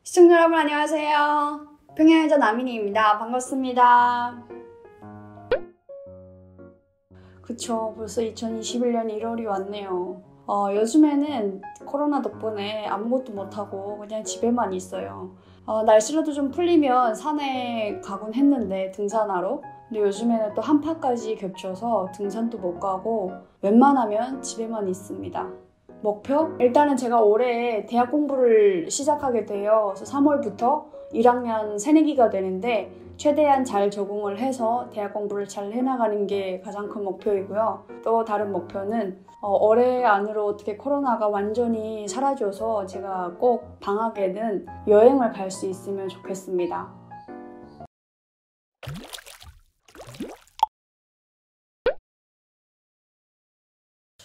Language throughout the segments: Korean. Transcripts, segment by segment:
시청자 여러분 안녕하세요. 평양여자 나민이입니다. 반갑습니다. 그쵸, 벌써 2021년 1월이 왔네요. 요즘에는 코로나 덕분에 아무것도 못하고 그냥 집에만 있어요. 날씨라도 좀 풀리면 산에 가곤 했는데 등산하러. 근데 요즘에는 또 한파까지 겹쳐서 등산도 못 가고 웬만하면 집에만 있습니다. 목표? 일단은 제가 올해 대학 공부를 시작하게 돼요. 그래서 3월부터 1학년 새내기가 되는데 최대한 잘 적응을 해서 대학 공부를 잘 해나가는 게 가장 큰 목표이고요. 또 다른 목표는 올해 안으로 어떻게 코로나가 완전히 사라져서 제가 꼭 방학에는 여행을 갈 수 있으면 좋겠습니다.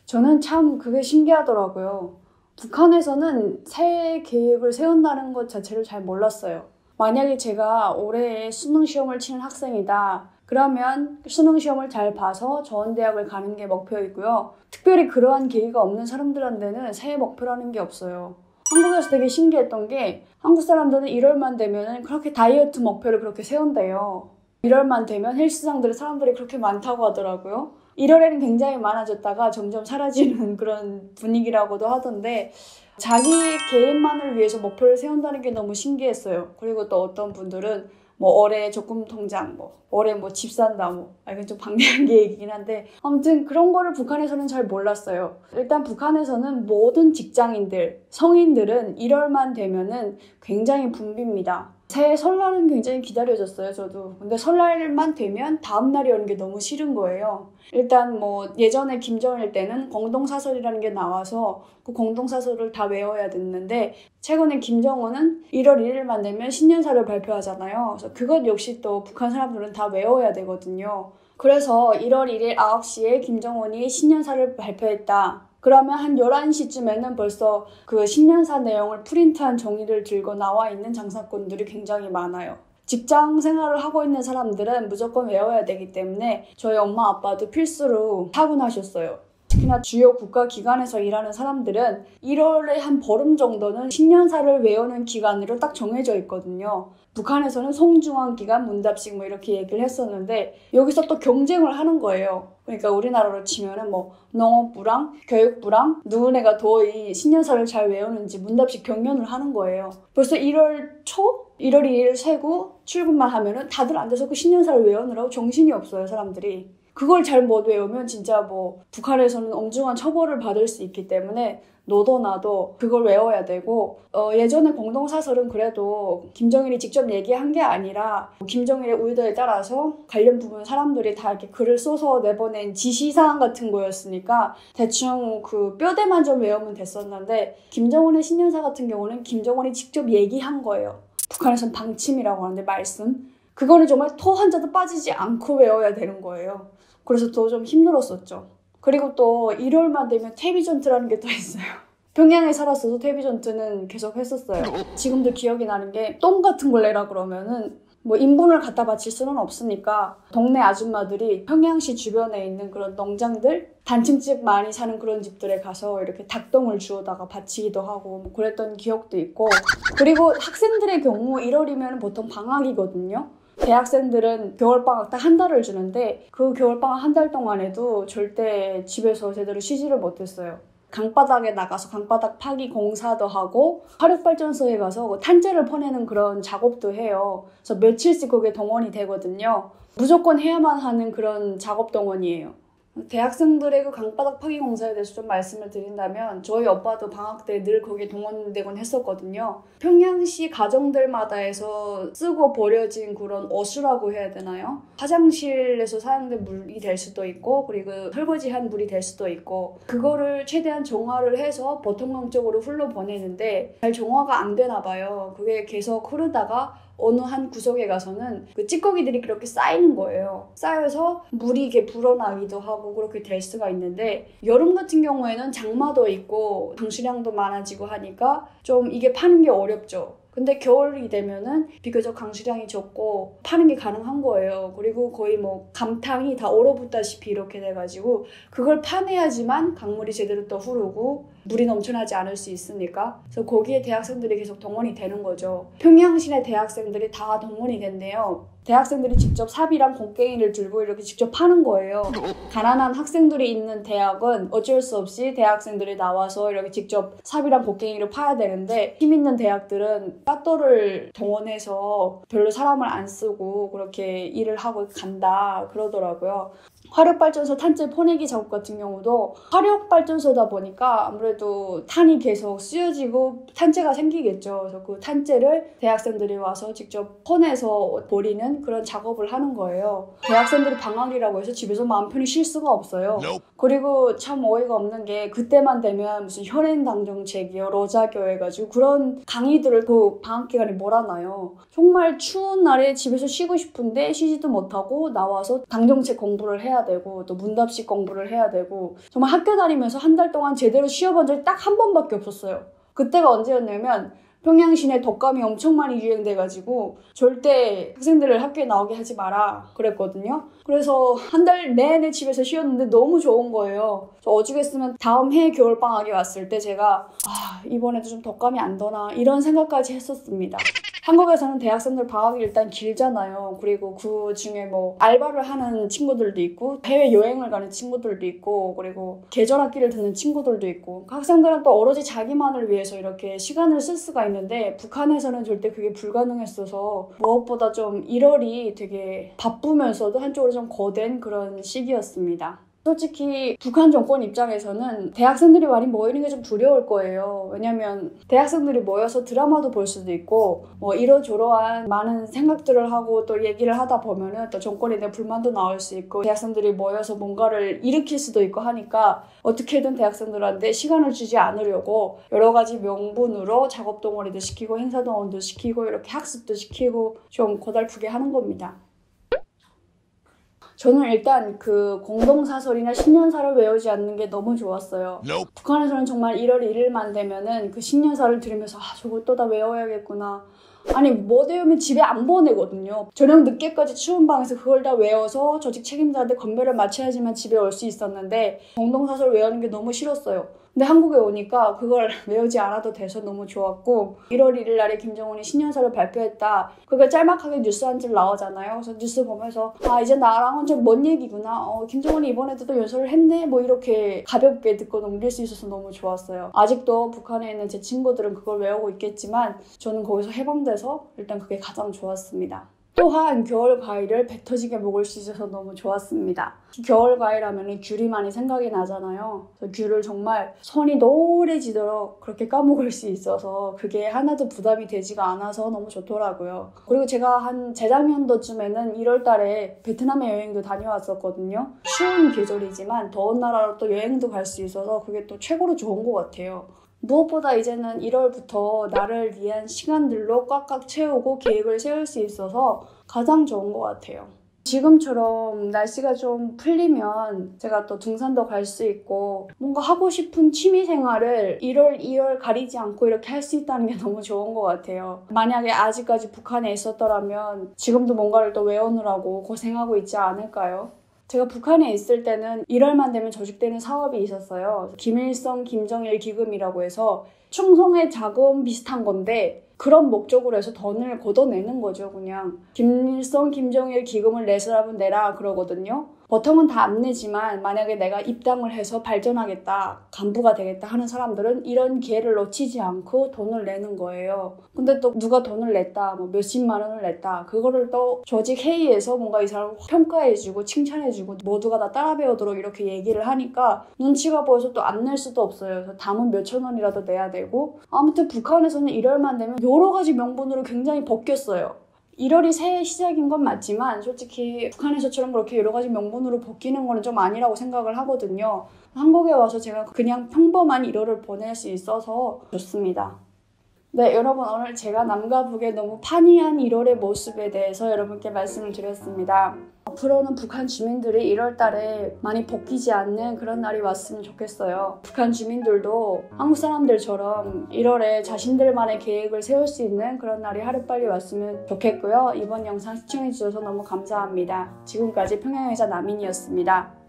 저는 참 그게 신기하더라고요. 북한에서는 새해 계획을 세운다는 것 자체를 잘 몰랐어요. 만약에 제가 올해에 수능 시험을 치는 학생이다. 그러면 수능 시험을 잘 봐서 좋은 대학을 가는 게 목표이고요. 특별히 그러한 계기가 없는 사람들한테는 새해 목표라는 게 없어요. 한국에서 되게 신기했던 게 한국 사람들은 1월만 되면 그렇게 다이어트 목표를 그렇게 세운대요. 1월만 되면 헬스장들에 사람들이 그렇게 많다고 하더라고요. 1월에는 굉장히 많아졌다가 점점 사라지는 그런 분위기라고도 하던데 자기 개인만을 위해서 목표를 세운다는 게 너무 신기했어요. 그리고 또 어떤 분들은 올해 적금 통장, 올해 집 산다, 이건 좀 방대한 계획이긴 한데 아무튼 그런 거를 북한에서는 잘 몰랐어요. 일단 북한에서는 모든 직장인들, 성인들은 1월만 되면은 굉장히 붐빕니다. 새해 설날은 굉장히 기다려졌어요, 저도. 근데 설날만 되면 다음날이 오는 게 너무 싫은 거예요. 일단 예전에 김정일 때는 공동사설이라는 게 나와서 그 공동사설을 다 외워야 됐는데 최근에 김정은은 1월 1일만 되면 신년사를 발표하잖아요. 그래서 그것 역시 또 북한 사람들은 다 외워야 되거든요. 그래서 1월 1일 9시에 김정은이 신년사를 발표했다. 그러면 한 11시쯤에는 벌써 그 신년사 내용을 프린트한 종이를 들고 나와 있는 장사꾼들이 굉장히 많아요. 직장 생활을 하고 있는 사람들은 무조건 외워야 되기 때문에 저희 엄마 아빠도 필수로 타고나셨어요. 특히나 주요 국가기관에서 일하는 사람들은 1월에 한 보름 정도는 신년사를 외우는 기간으로 딱 정해져 있거든요. 북한에서는 송중앙 기간, 문답식 이렇게 얘기를 했었는데 여기서 또 경쟁을 하는 거예요. 그러니까 우리나라로 치면은 농업부랑 교육부랑 누구네가 더 이 신년사를 잘 외우는지 문답식 경연을 하는 거예요. 벌써 1월 초? 1월 2일 세고 출근만 하면은 다들 앉아서 그 신년사를 외우느라고 정신이 없어요, 사람들이. 그걸 잘 못 외우면 진짜 북한에서는 엄중한 처벌을 받을 수 있기 때문에 너도 나도 그걸 외워야 되고 예전에 공동사설은 그래도 김정일이 직접 얘기한 게 아니라 김정일의 의도에 따라서 관련 부분 사람들이 다 이렇게 글을 써서 내보낸 지시사항 같은 거였으니까 대충 그 뼈대만 좀 외우면 됐었는데 김정은의 신년사 같은 경우는 김정은이 직접 얘기한 거예요. 북한에서는 방침이라고 하는데 말씀. 그거는 정말 토 한 자도 빠지지 않고 외워야 되는 거예요. 그래서 더 좀 힘들었었죠. 그리고 또 1월만 되면 퇴비전투라는 게 또 있어요. 평양에 살았어도 퇴비전투는 계속 했었어요. 지금도 기억이 나는 게 똥 같은 걸 내라 그러면은 인분을 갖다 바칠 수는 없으니까 동네 아줌마들이 평양시 주변에 있는 그런 농장들, 단층집 많이 사는 그런 집들에 가서 이렇게 닭똥을 주워다가 바치기도 하고 그랬던 기억도 있고 그리고 학생들의 경우 1월이면 보통 방학이거든요. 대학생들은 겨울방학 딱 한 달을 주는데 그 겨울방학 한 달 동안에도 절대 집에서 제대로 쉬지를 못했어요. 강바닥에 나가서 강바닥 파기 공사도 하고 화력발전소에 가서 탄재를 퍼내는 그런 작업도 해요. 그래서 며칠씩 그게 동원이 되거든요. 무조건 해야만 하는 그런 작업 동원이에요. 대학생들의 그 강바닥 파기 공사에 대해서 좀 말씀을 드린다면 저희 오빠도 방학 때 늘 거기에 동원되곤 했었거든요. 평양시 가정들마다에서 쓰고 버려진 그런 어수라고 해야 되나요? 화장실에서 사용된 물이 될 수도 있고 그리고 설거지한 물이 될 수도 있고 그거를 최대한 정화를 해서 보통령 쪽으로 흘러보내는데 잘 정화가 안 되나 봐요. 그게 계속 흐르다가 어느 한 구석에 가서는 그 찌꺼기들이 그렇게 쌓이는 거예요. 쌓여서 물이 이렇게 불어나기도 하고 그렇게 될 수가 있는데 여름 같은 경우에는 장마도 있고 방수량도 많아지고 하니까 좀 이게 파는 게 어렵죠. 근데 겨울이 되면은 비교적 강수량이 적고 파는 게 가능한 거예요. 그리고 거의 뭐 감탕이 다 얼어붙다시피 이렇게 돼가지고 그걸 파내야지만 강물이 제대로 또 흐르고 물이 넘쳐나지 않을 수 있으니까. 그래서 거기에 대학생들이 계속 동원이 되는 거죠. 평양시내 대학생들이 다 동원이 된대요. 대학생들이 직접 삽이랑 곡괭이를 들고 이렇게 직접 파는 거예요. 가난한 학생들이 있는 대학은 어쩔 수 없이 대학생들이 나와서 이렇게 직접 삽이랑 곡괭이를 파야 되는데, 힘 있는 대학들은 빠또를 동원해서 별로 사람을 안 쓰고 그렇게 일을 하고 간다 그러더라고요. 화력발전소 탄재 포내기 작업 같은 경우도 화력발전소다 보니까 아무래도 탄이 계속 쓰여지고 탄재가 생기겠죠. 그래서 그 탄재를 대학생들이 와서 직접 퍼내서 버리는 그런 작업을 하는 거예요. 대학생들이 방학이라고 해서 집에서 마음 편히 쉴 수가 없어요. 그리고 참 어이가 없는 게 그때만 되면 무슨 현행당정책이요, 러자교 해가지고 그런 강의들을 또 방학 기간에 몰아놔요. 정말 추운 날에 집에서 쉬고 싶은데 쉬지도 못하고 나와서 당정책 공부를 해야 되고 또 문답식 공부를 해야 되고, 정말 학교 다니면서 한 달 동안 제대로 쉬어본 적이 딱 한 번밖에 없었어요. 그때가 언제였냐면 평양시내 독감이 엄청 많이 유행돼가지고 절대 학생들을 학교에 나오게 하지 마라 그랬거든요. 그래서 한 달 내내 집에서 쉬었는데 너무 좋은 거예요. 저 오죽했으면 다음 해 겨울방학이 왔을 때 제가 이번에도 좀 독감이 안 도나 이런 생각까지 했었습니다. 한국에서는 대학생들 방학이 일단 길잖아요. 그리고 그 중에 뭐 알바를 하는 친구들도 있고 해외여행을 가는 친구들도 있고 그리고 계절학기를 듣는 친구들도 있고, 학생들은 또 오로지 자기만을 위해서 이렇게 시간을 쓸 수가 있는데 북한에서는 절대 그게 불가능했어서 무엇보다 좀 1월이 되게 바쁘면서도 한쪽으로 좀 고된 그런 시기였습니다. 솔직히 북한 정권 입장에서는 대학생들이 많이 모이는 게 좀 두려울 거예요. 왜냐면 대학생들이 모여서 드라마도 볼 수도 있고 뭐 이러저러한 많은 생각들을 하고 또 얘기를 하다 보면은 또 정권에 대한 불만도 나올 수 있고 대학생들이 모여서 뭔가를 일으킬 수도 있고 하니까 어떻게든 대학생들한테 시간을 주지 않으려고 여러 가지 명분으로 작업 동아리도 시키고 행사 동원도 시키고 이렇게 학습도 시키고 좀 고달프게 하는 겁니다. 저는 일단 그 공동사설이나 신년사를 외우지 않는 게 너무 좋았어요. 북한에서는 정말 1월 1일만 되면은 그 신년사를 들으면서 저걸 또 다 외워야겠구나. 아니 못 외우면 집에 안 보내거든요. 저녁 늦게까지 추운 방에서 그걸 다 외워서 조직 책임자한테 건배를 마쳐야지만 집에 올 수 있었는데 공동사설 외우는 게 너무 싫었어요. 근데 한국에 오니까 그걸 외우지 않아도 돼서 너무 좋았고, 1월 1일 날에 김정은이 신년사를 발표했다. 그게 짤막하게 뉴스 한 줄 나오잖아요. 그래서 뉴스 보면서 이제 나랑은 좀 먼 얘기구나. 김정은이 이번에도 또 연설을 했네. 뭐 이렇게 가볍게 듣고 넘길 수 있어서 너무 좋았어요. 아직도 북한에 있는 제 친구들은 그걸 외우고 있겠지만 저는 거기서 해방돼서 일단 그게 가장 좋았습니다. 또한 겨울 과일을 배 터지게 먹을 수 있어서 너무 좋았습니다. 겨울 과일 하면 귤이 많이 생각이 나잖아요. 그래서 귤을 정말 손이 노래지도록 그렇게 까먹을 수 있어서 그게 하나도 부담이 되지가 않아서 너무 좋더라고요. 그리고 제가 한 재작년도쯤에는 1월 달에 베트남에 여행도 다녀왔었거든요. 추운 계절이지만 더운 나라로 또 여행도 갈 수 있어서 그게 또 최고로 좋은 것 같아요. 무엇보다 이제는 1월부터 나를 위한 시간들로 꽉꽉 채우고 계획을 세울 수 있어서 가장 좋은 것 같아요. 지금처럼 날씨가 좀 풀리면 제가 또 등산도 갈 수 있고 뭔가 하고 싶은 취미생활을 1월, 2월 가리지 않고 이렇게 할 수 있다는 게 너무 좋은 것 같아요. 만약에 아직까지 북한에 있었더라면 지금도 뭔가를 또 외우느라고 고생하고 있지 않을까요? 제가 북한에 있을 때는 1월만 되면 저축되는 사업이 있었어요. 김일성 김정일 기금이라고 해서 충성의 자금 비슷한 건데 그런 목적으로 해서 돈을 걷어내는 거죠. 그냥 김일성 김정일 기금을 내 사람은 내라 그러거든요. 보통은 다 안 내지만 만약에 내가 입당을 해서 발전하겠다, 간부가 되겠다 하는 사람들은 이런 기회를 놓치지 않고 돈을 내는 거예요. 근데 또 누가 돈을 냈다, 뭐 몇십만 원을 냈다, 그거를 또 조직 회의에서 뭔가 이 사람을 평가해주고 칭찬해주고 모두가 다 따라 배우도록 이렇게 얘기를 하니까 눈치가 보여서 또 안 낼 수도 없어요. 그래서 담은 몇천 원이라도 내야 되고, 아무튼 북한에서는 1월만 되면 여러 가지 명분으로 굉장히 벗겼어요. 1월이 새해 시작인 건 맞지만 솔직히 북한에서처럼 그렇게 여러 가지 명분으로 벗기는 거는 좀 아니라고 생각을 하거든요. 한국에 와서 제가 그냥 평범한 1월을 보낼 수 있어서 좋습니다. 네, 여러분 오늘 제가 남과 북의 너무 판이한 1월의 모습에 대해서 여러분께 말씀을 드렸습니다. 앞으로는 북한 주민들이 1월 달에 많이 벗기지 않는 그런 날이 왔으면 좋겠어요. 북한 주민들도 한국 사람들처럼 1월에 자신들만의 계획을 세울 수 있는 그런 날이 하루빨리 왔으면 좋겠고요. 이번 영상 시청해주셔서 너무 감사합니다. 지금까지 평양여자 남인이었습니다.